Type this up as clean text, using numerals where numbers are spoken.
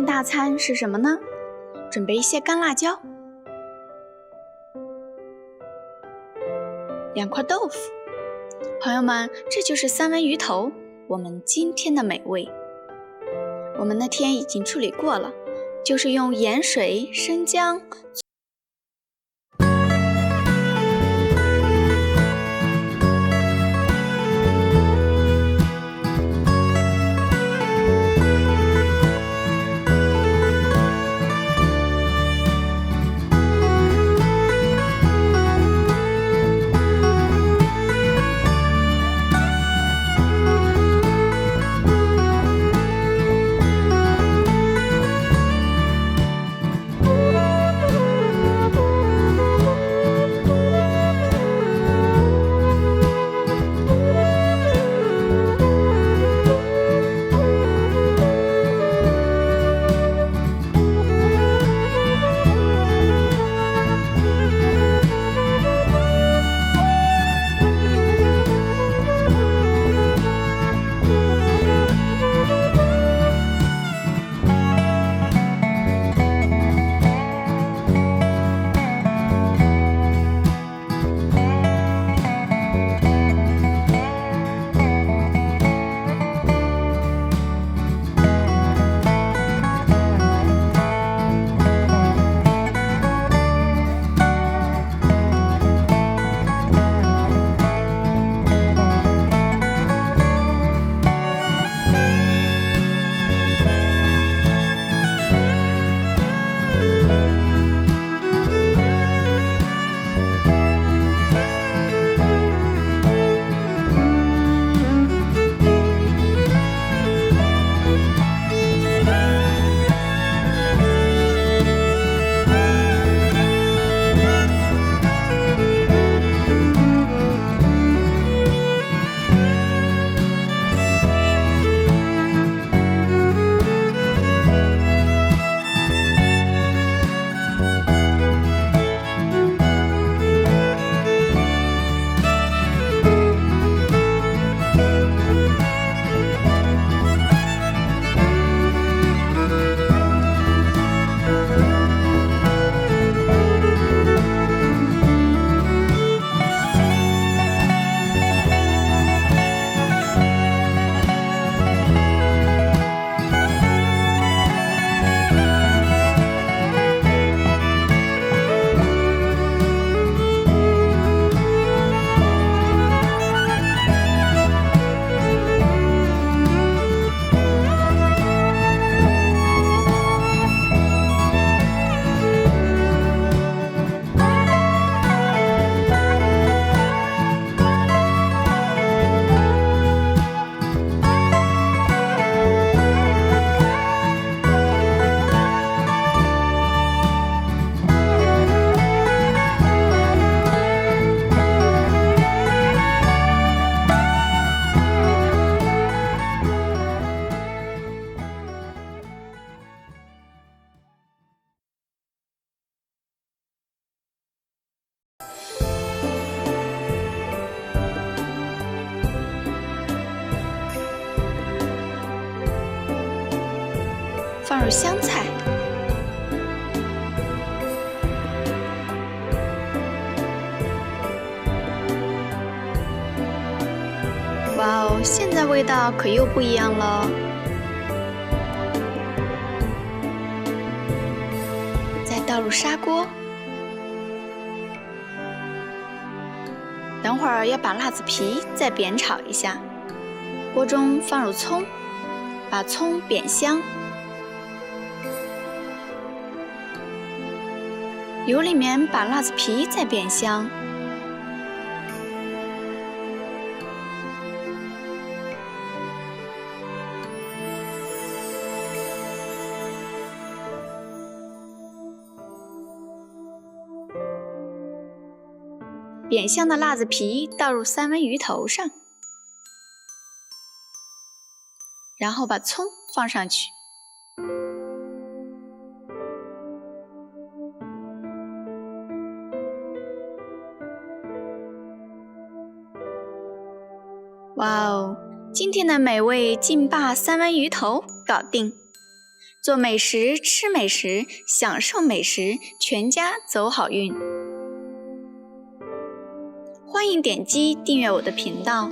的大餐是什么呢？准备一些干辣椒，2块豆腐。朋友们，这就是三文鱼头，我们今天的美味。我们那天已经处理过了，就是用盐水、生姜放入香菜，哇哦，现在味道可又不一样了。再倒入砂锅，等会儿要把辣子皮再煸炒一下。锅中放入葱，把葱煸香。油里面把辣子皮再煸香，煸香的辣子皮倒入三文鱼头上，然后把葱放上去。哇哦，今天的美味劲霸三文鱼头搞定！做美食，吃美食，享受美食，全家走好运。欢迎点击订阅我的频道。